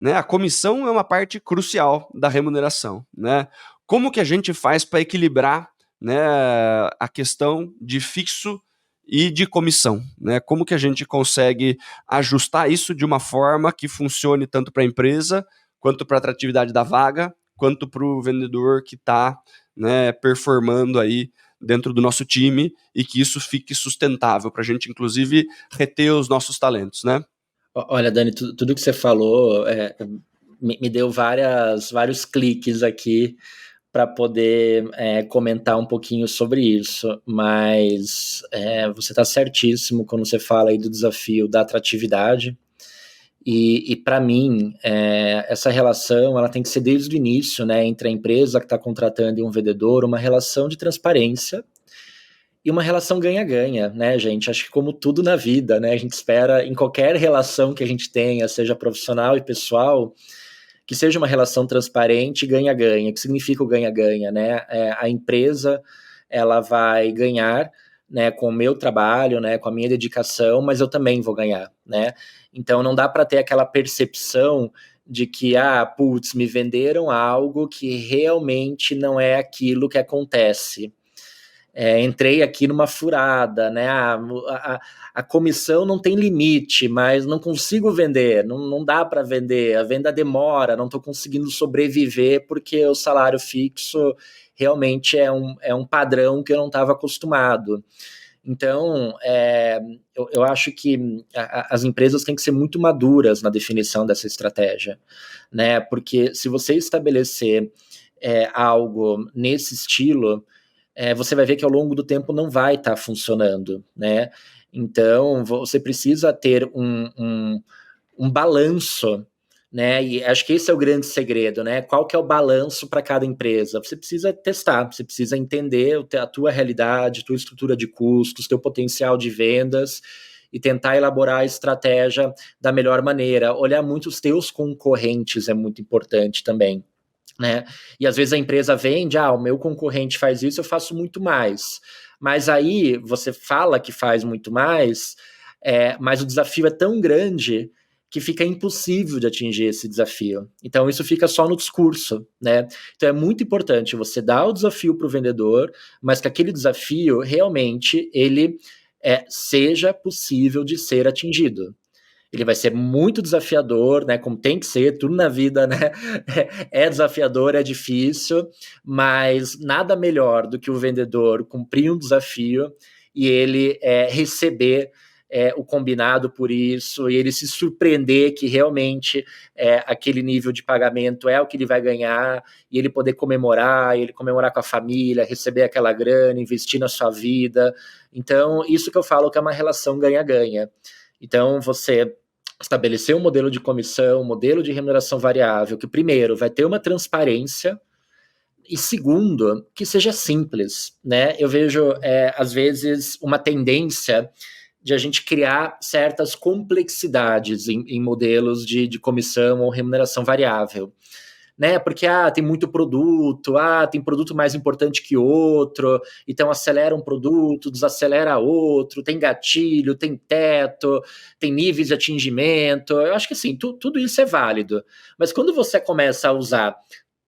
né? A comissão é uma parte crucial da remuneração, né? Como que a gente faz para equilibrar, né, a questão de fixo e de comissão, né? Como que a gente consegue ajustar isso de uma forma que funcione tanto para a empresa, quanto para a atratividade da vaga, quanto para o vendedor que está, né, performando aí dentro do nosso time e que isso fique sustentável para a gente, inclusive, reter os nossos talentos, né? Olha, Dani, tudo que você falou me deu vários cliques aqui para poder comentar um pouquinho sobre isso, mas você está certíssimo quando você fala aí do desafio da atratividade, e para mim, essa relação ela tem que ser desde o início, né, entre a empresa que está contratando e um vendedor, uma relação de transparência e uma relação ganha-ganha, né, gente? Acho que como tudo na vida, né, a gente espera em qualquer relação que a gente tenha, seja profissional e pessoal, que seja uma relação transparente e ganha-ganha. O que significa o ganha-ganha, né? A empresa, ela vai ganhar, né, com o meu trabalho, né, com a minha dedicação, mas eu também vou ganhar, né? Então não dá para ter aquela percepção de que, putz, me venderam algo que realmente não é aquilo que acontece. Entrei aqui numa furada, né? A comissão não tem limite, mas não consigo vender, não dá para vender, a venda demora, não estou conseguindo sobreviver porque o salário fixo realmente é um padrão que eu não estava acostumado. Então, eu acho que as empresas têm que ser muito maduras na definição dessa estratégia, né? Porque se você estabelecer algo nesse estilo, você vai ver que ao longo do tempo não vai estar funcionando, né? Então, você precisa ter um balanço, né? E acho que esse é o grande segredo, né? Qual que é o balanço para cada empresa? Você precisa testar, você precisa entender a tua realidade, tua estrutura de custos, teu potencial de vendas e tentar elaborar a estratégia da melhor maneira. Olhar muito os teus concorrentes é muito importante também, né? E às vezes a empresa vende, o meu concorrente faz isso, eu faço muito mais. Mas aí você fala que faz muito mais, mas o desafio é tão grande que fica impossível de atingir esse desafio. Então isso fica só no discurso, né? Então é muito importante você dar o desafio para o vendedor, mas que aquele desafio realmente ele seja possível de ser atingido. Ele vai ser muito desafiador, né? Como tem que ser, tudo na vida, né? É desafiador, é difícil, mas nada melhor do que o vendedor cumprir um desafio e ele receber o combinado por isso, e ele se surpreender que realmente aquele nível de pagamento é o que ele vai ganhar, e ele poder comemorar, ele comemorar com a família, receber aquela grana, investir na sua vida. Então, isso que eu falo que é uma relação ganha-ganha. Então, você estabelecer um modelo de comissão, um modelo de remuneração variável, que primeiro vai ter uma transparência e segundo, que seja simples, né? Eu vejo, às vezes, uma tendência de a gente criar certas complexidades em modelos de comissão ou remuneração variável, né? Porque tem muito produto, tem produto mais importante que outro, então acelera um produto, desacelera outro, tem gatilho, tem teto, tem níveis de atingimento. Eu acho que assim, tudo isso é válido. Mas quando você começa a usar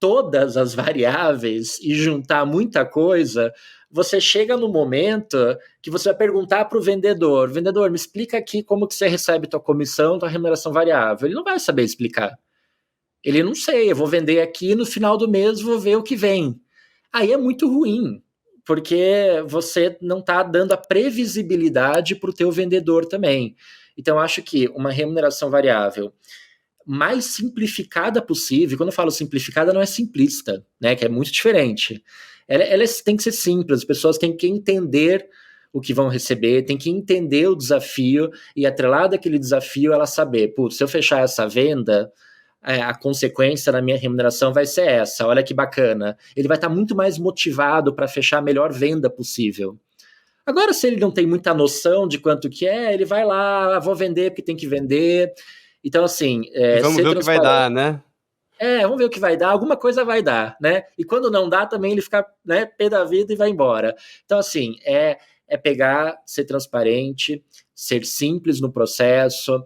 todas as variáveis e juntar muita coisa, você chega no momento que você vai perguntar para o vendedor, me explica aqui como que você recebe tua comissão, tua remuneração variável. Ele não vai saber explicar. Ele não sei, eu vou vender aqui, no final do mês vou ver o que vem. Aí é muito ruim, porque você não está dando a previsibilidade para o teu vendedor também. Então, acho que uma remuneração variável mais simplificada possível, quando eu falo simplificada, não é simplista, né? Que é muito diferente. Ela tem que ser simples, as pessoas têm que entender o que vão receber, tem que entender o desafio e, atrelado àquele desafio, ela saber, putz, se eu fechar essa venda, a consequência na minha remuneração vai ser essa. Olha que bacana. Ele vai estar muito mais motivado para fechar a melhor venda possível. Agora, se ele não tem muita noção de quanto que ele vai lá, vou vender porque tem que vender. Então, assim, E vamos ser ver o que vai transparente. dar, né? Vamos ver o que vai dar, alguma coisa vai dar, né? E quando não dá, também ele fica, né, pé da vida e vai embora. Então, assim, pegar, ser transparente, ser simples no processo,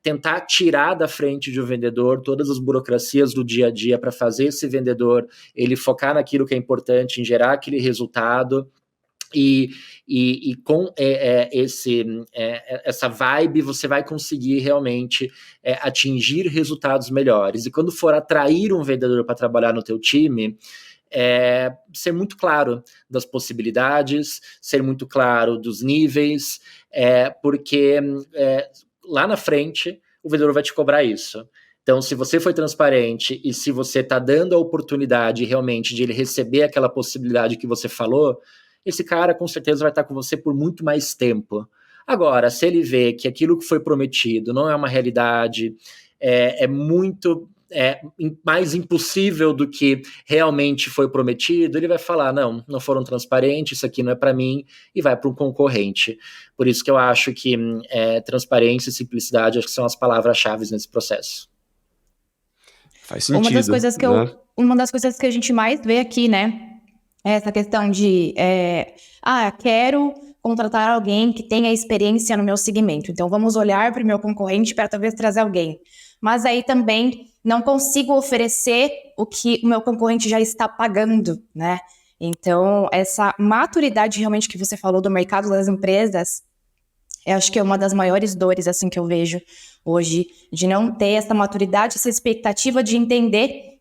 tentar tirar da frente de um vendedor todas as burocracias do dia a dia para fazer esse vendedor ele focar naquilo que é importante, em gerar aquele resultado. E com essa vibe você vai conseguir realmente atingir resultados melhores. E quando for atrair um vendedor para trabalhar no teu time, ser muito claro das possibilidades, ser muito claro dos níveis, porque lá na frente o vendedor vai te cobrar isso. Então, se você foi transparente e se você está dando a oportunidade realmente de ele receber aquela possibilidade que você falou, esse cara com certeza vai estar com você por muito mais tempo. Agora, se ele vê que aquilo que foi prometido não é uma realidade, é muito mais impossível do que realmente foi prometido, ele vai falar, não foram transparentes, isso aqui não é para mim, e vai para um concorrente. Por isso que eu acho que transparência e simplicidade acho que são as palavras-chave nesse processo. Faz sentido. Uma das coisas que a gente mais vê aqui, né, é essa questão de quero contratar alguém que tenha experiência no meu segmento. Então, vamos olhar para o meu concorrente para talvez trazer alguém. Mas aí também não consigo oferecer o que o meu concorrente já está pagando, né? Então, essa maturidade realmente que você falou do mercado das empresas, eu acho que é uma das maiores dores assim, que eu vejo hoje, de não ter essa maturidade, essa expectativa de entender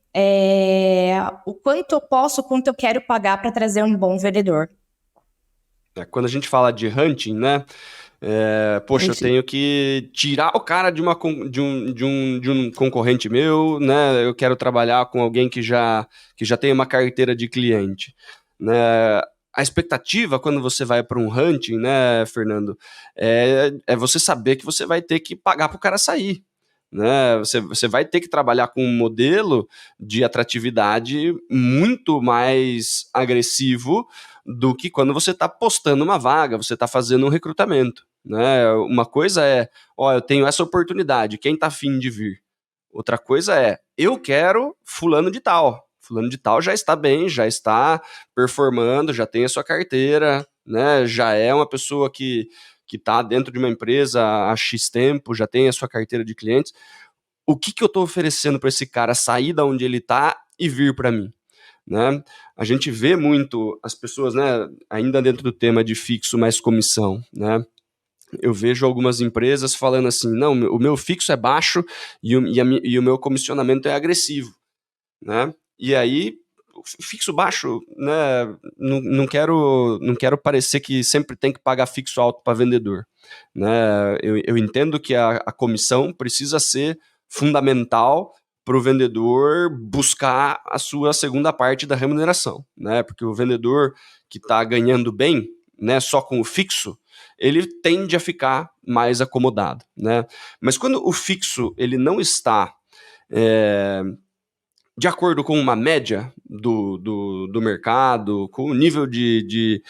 o quanto eu posso, o quanto eu quero pagar para trazer um bom vendedor. Quando a gente fala de hunting, né? Eu tenho que tirar o cara de um concorrente meu, né? Eu quero trabalhar com alguém que já tem uma carteira de cliente, né? A expectativa quando você vai para um hunting, né, Fernando, é você saber que você vai ter que pagar para o cara sair. Né? Você vai ter que trabalhar com um modelo de atratividade muito mais agressivo do que quando você está postando uma vaga, você está fazendo um recrutamento. Né? Uma coisa é, eu tenho essa oportunidade, quem está afim de vir? Outra coisa é, eu quero fulano de tal. Fulano de tal já está bem, já está performando, já tem a sua carteira, né? Já é uma pessoa que está dentro de uma empresa há X tempo, já tem a sua carteira de clientes. O que eu estou oferecendo para esse cara sair da onde ele está e vir para mim? Né? A gente vê muito as pessoas, né, ainda dentro do tema de fixo mais comissão, né? Eu vejo algumas empresas falando assim, não, o meu fixo é baixo e o meu comissionamento é agressivo, né? E aí, fixo baixo, né, não quero parecer que sempre tem que pagar fixo alto para vendedor, né? Eu entendo que a comissão precisa ser fundamental para o vendedor buscar a sua segunda parte da remuneração, né? Porque o vendedor que está ganhando bem, né, só com o fixo, ele tende a ficar mais acomodado, né? Mas quando o fixo ele não está de acordo com uma média do mercado, com o nível de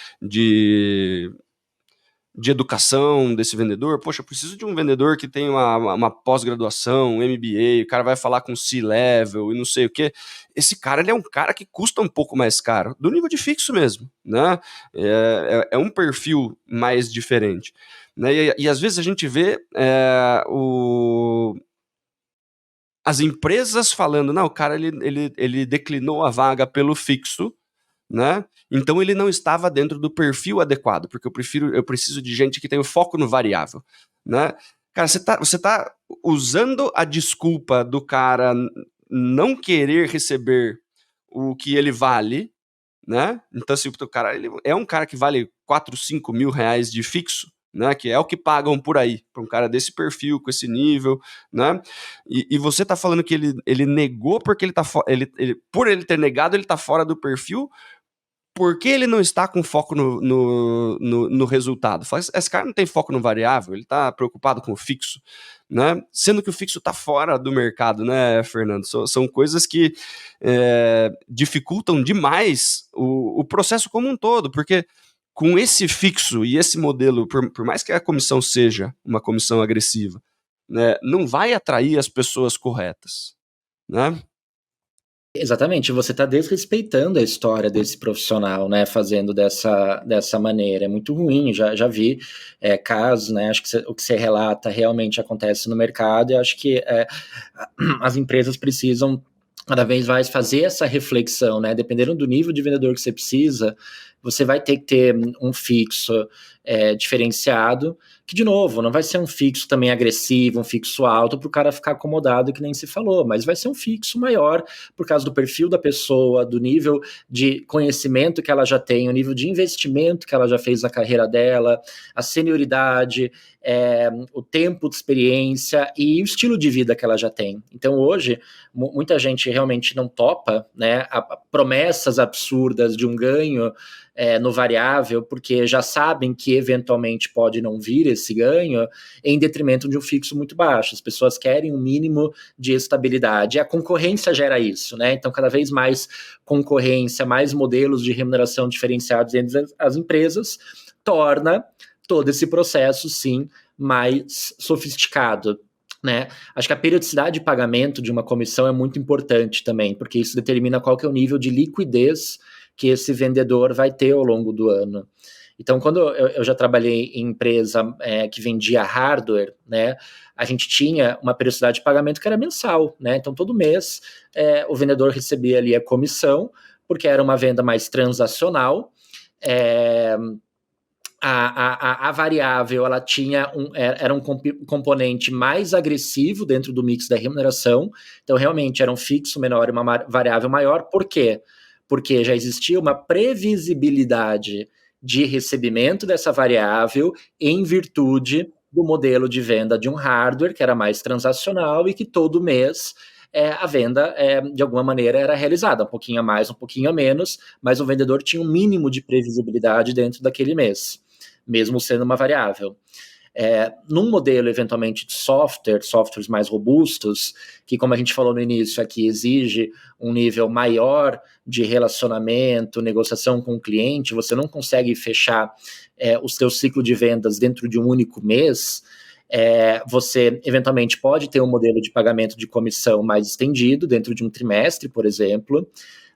educação desse vendedor, poxa, eu preciso de um vendedor que tem uma pós-graduação, um MBA, o cara vai falar com C-level e não sei o quê. Esse cara, ele é um cara que custa um pouco mais caro, do nível de fixo mesmo, né? É um perfil mais diferente. Né? E às vezes a gente vê as empresas falando, não, o cara ele declinou a vaga pelo fixo, né? Então ele não estava dentro do perfil adequado, porque eu preciso de gente que tem o foco no variável, né? Cara, você tá usando a desculpa do cara não querer receber o que ele vale, né? Então, assim, o cara ele é um cara que vale 4, 5 mil reais de fixo, né? Que é o que pagam por aí, para um cara desse perfil, com esse nível, né? E você tá falando que ele negou porque por ele ter negado, ele tá fora do perfil, porque ele não está com foco no resultado. Esse cara não tem foco no variável, ele está preocupado com o fixo, né? Sendo que o fixo está fora do mercado, né, Fernando? São coisas que dificultam demais o processo como um todo, porque com esse fixo e esse modelo, por mais que a comissão seja uma comissão agressiva, né, não vai atrair as pessoas corretas, né? Exatamente, você está desrespeitando a história desse profissional, né, fazendo dessa maneira. É muito ruim, já vi casos, né, acho que o que você relata realmente acontece no mercado, e acho que as empresas precisam cada vez mais fazer essa reflexão, né, dependendo do nível de vendedor que você precisa, você vai ter que ter um fixo diferenciado, que, de novo, não vai ser um fixo também agressivo, um fixo alto, para o cara ficar acomodado, que nem se falou, mas vai ser um fixo maior, por causa do perfil da pessoa, do nível de conhecimento que ela já tem, o nível de investimento que ela já fez na carreira dela, a senioridade, o tempo de experiência e o estilo de vida que ela já tem. Então, hoje, muita gente realmente não topa, né, promessas absurdas de um ganho no variável, porque já sabem que eventualmente pode não vir esse ganho, em detrimento de um fixo muito baixo. As pessoas querem um mínimo de estabilidade. E a concorrência gera isso, né? Então, cada vez mais concorrência, mais modelos de remuneração diferenciados entre as empresas, torna todo esse processo, sim, mais sofisticado. Né? Acho que a periodicidade de pagamento de uma comissão é muito importante também, porque isso determina qual que é o nível de liquidez que esse vendedor vai ter ao longo do ano. Então, quando eu já trabalhei em empresa que vendia hardware, né, a gente tinha uma periodicidade de pagamento que era mensal, né? Então, todo mês o vendedor recebia ali a comissão, porque era uma venda mais transacional. A variável ela tinha era um componente mais agressivo dentro do mix da remuneração, então realmente era um fixo menor e uma variável maior. Por quê? Porque já existia uma previsibilidade de recebimento dessa variável em virtude do modelo de venda de um hardware que era mais transacional e que todo mês a venda, de alguma maneira, era realizada, um pouquinho a mais, um pouquinho a menos, mas o vendedor tinha um mínimo de previsibilidade dentro daquele mês, mesmo sendo uma variável. Num modelo, eventualmente, de softwares mais robustos, que, como a gente falou no início aqui, exige um nível maior de relacionamento, negociação com o cliente, você não consegue fechar o seu ciclo de vendas dentro de um único mês. Você, eventualmente, pode ter um modelo de pagamento de comissão mais estendido, dentro de um trimestre, por exemplo.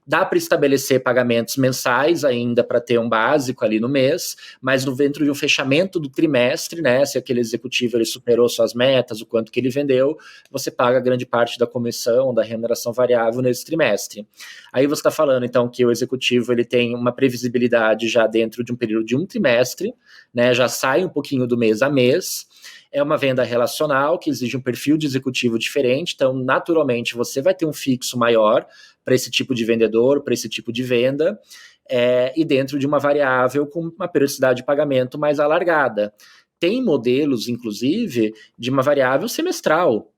Dá para estabelecer pagamentos mensais ainda para ter um básico ali no mês, mas dentro de um fechamento do trimestre, né, se aquele executivo ele superou suas metas, o quanto que ele vendeu, você paga grande parte da comissão, da remuneração variável nesse trimestre. Aí você está falando, então, que o executivo ele tem uma previsibilidade já dentro de um período de um trimestre, né, já sai um pouquinho do mês a mês. É uma venda relacional que exige um perfil de executivo diferente, então, naturalmente, você vai ter um fixo maior para esse tipo de vendedor, para esse tipo de venda, e dentro de uma variável com uma periodicidade de pagamento mais alargada. Tem modelos, inclusive, de uma variável semestral,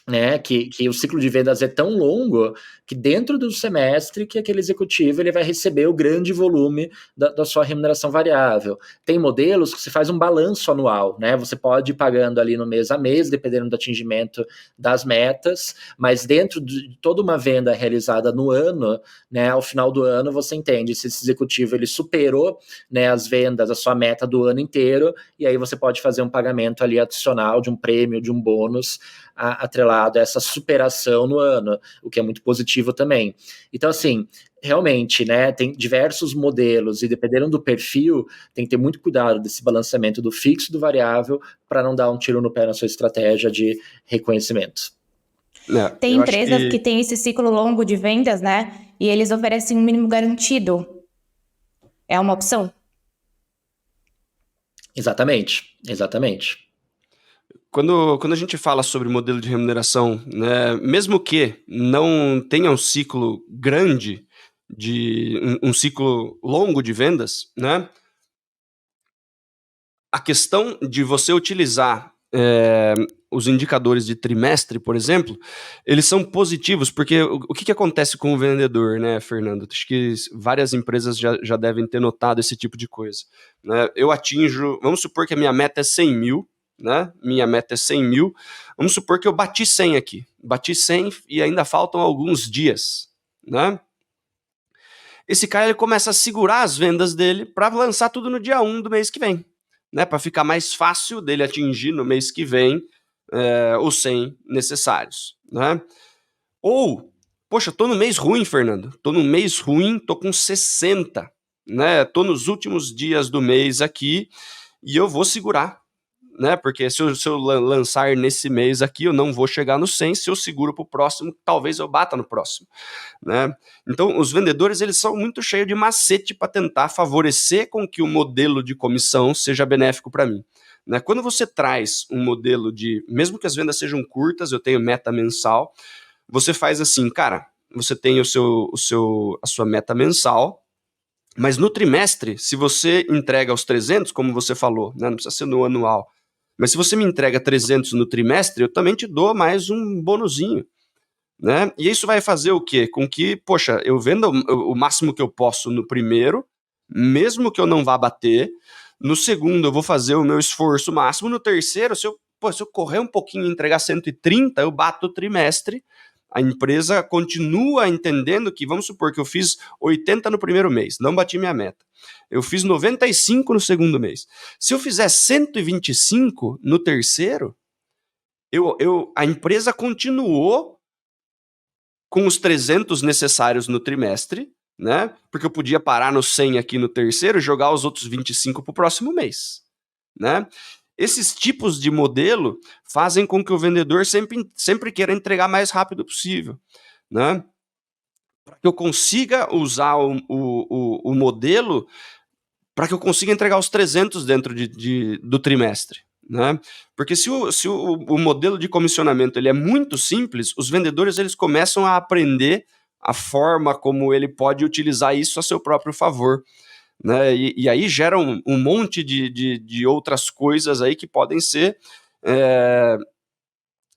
né, que o ciclo de vendas é tão longo que dentro do semestre que aquele executivo ele vai receber o grande volume da sua remuneração variável. Tem modelos que se faz um balanço anual, né? Você pode ir pagando ali no mês a mês, dependendo do atingimento das metas, mas dentro de toda uma venda realizada no ano, né, ao final do ano você entende se esse executivo ele superou, né, as vendas, a sua meta do ano inteiro, e aí você pode fazer um pagamento ali adicional de um prêmio, de um bônus, atrelado a essa superação no ano, o que é muito positivo também. Então, assim, realmente, né, tem diversos modelos e dependendo do perfil, tem que ter muito cuidado desse balanceamento do fixo e do variável para não dar um tiro no pé na sua estratégia de reconhecimento. Tem empresas que têm esse ciclo longo de vendas, né, e eles oferecem um mínimo garantido. É uma opção? Exatamente. Quando a gente fala sobre modelo de remuneração, né, mesmo que não tenha um ciclo grande, um ciclo longo de vendas, né, a questão de você utilizar os indicadores de trimestre, por exemplo, eles são positivos, porque o que acontece com o vendedor, né, Fernando? Acho que várias empresas já devem ter notado esse tipo de coisa. Né? Eu atinjo, vamos supor que a minha meta é 100 mil, né? Minha meta é 100 mil, vamos supor que eu bati 100 aqui, bati 100 e ainda faltam alguns dias, né? Esse cara ele começa a segurar as vendas dele para lançar tudo no dia 1 do mês que vem, né? Para ficar mais fácil dele atingir no mês que vem os 100 necessários, né? Ou Poxa, tô no mês ruim, Fernando. Tô no mês ruim, tô com 60, né? Tô nos últimos dias do mês aqui e eu vou segurar, né? Porque se eu lançar nesse mês aqui, eu não vou chegar no 100. Se eu seguro pro próximo, talvez eu bata no próximo, né? Então, os vendedores, eles são muito cheios de macete para tentar favorecer com que o modelo de comissão seja benéfico para mim, né? Quando você traz um modelo de, mesmo que as vendas sejam curtas, eu tenho meta mensal, você faz assim, cara, você tem a sua meta mensal, mas no trimestre, se você entrega os 300, como você falou, né, não precisa ser no anual, mas se você me entrega 300 no trimestre, eu também te dou mais um bonuzinho, né? E isso vai fazer o quê? Com que, poxa, eu venda o máximo que eu posso no primeiro, mesmo que eu não vá bater, no segundo eu vou fazer o meu esforço máximo, no terceiro, se eu correr um pouquinho e entregar 130, eu bato o trimestre, a empresa continua entendendo que, vamos supor que eu fiz 80 no primeiro mês, não bati minha meta. Eu fiz 95 no segundo mês. Se eu fizer 125 no terceiro, a empresa continuou com os 300 necessários no trimestre, né? Porque eu podia parar no 100 aqui no terceiro e jogar os outros 25 para o próximo mês, né? Esses tipos de modelo fazem com que o vendedor sempre queira entregar mais rápido possível, né? Para que eu consiga usar o modelo, para que eu consiga entregar os 300 dentro do trimestre, né? Porque se o modelo de comissionamento ele é muito simples, os vendedores eles começam a aprender a forma como ele pode utilizar isso a seu próprio favor, né? E aí gera um monte de outras coisas aí que podem ser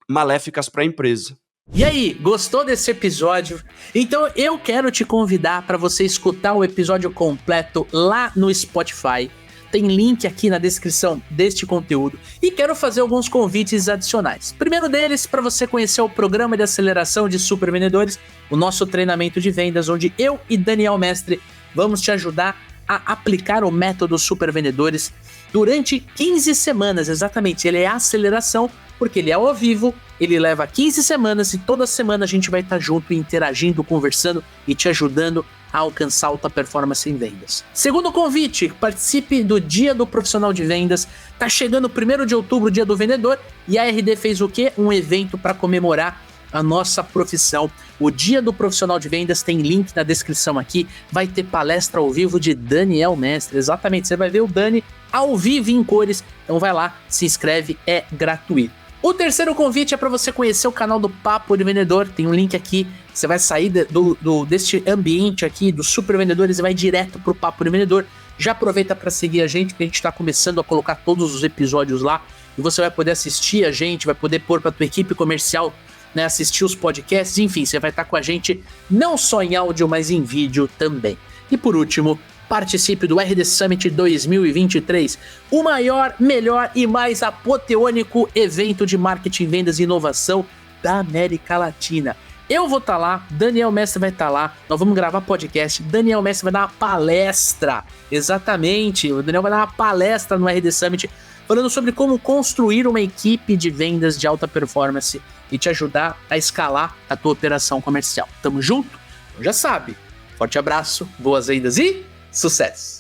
maléficas para a empresa. E aí, gostou desse episódio? Então eu quero te convidar para você escutar o episódio completo lá no Spotify. Tem link aqui na descrição deste conteúdo. E quero fazer alguns convites adicionais. Primeiro deles, para você conhecer o programa de aceleração de super vendedores, o nosso treinamento de vendas, onde eu e Daniel Mestre vamos te ajudar a aplicar o método Super Vendedores durante 15 semanas, exatamente. Ele é aceleração, porque ele é ao vivo, ele leva 15 semanas e toda semana a gente vai estar junto, interagindo, conversando e te ajudando a alcançar alta performance em vendas. Segundo convite, participe do Dia do Profissional de Vendas. Tá chegando o 1º de outubro, Dia do Vendedor, e a RD fez o quê? Um evento para comemorar a nossa profissão. O Dia do Profissional de Vendas tem link na descrição aqui, vai ter palestra ao vivo de Daniel Mestre, exatamente, você vai ver o Dani ao vivo em cores, então vai lá, se inscreve, é gratuito. O terceiro convite é para você conhecer o canal do Papo de Vendedor, tem um link aqui, você vai sair deste ambiente aqui dos super vendedores e vai direto pro Papo de Vendedor. Já aproveita para seguir a gente, que a gente está começando a colocar todos os episódios lá, e você vai poder assistir a gente, vai poder pôr para tua equipe comercial, né, assistir os podcasts, enfim, você vai estar com a gente não só em áudio, mas em vídeo também. E por último, participe do RD Summit 2023, o maior, melhor e mais apoteônico evento de marketing, vendas e inovação da América Latina. Eu vou estar lá, Daniel Mestre vai estar lá, nós vamos gravar podcast, Daniel Mestre vai dar uma palestra, exatamente, o Daniel vai dar uma palestra no RD Summit, falando sobre como construir uma equipe de vendas de alta performance e te ajudar a escalar a tua operação comercial. Tamo junto? Então já sabe. Forte abraço, boas vendas e sucesso!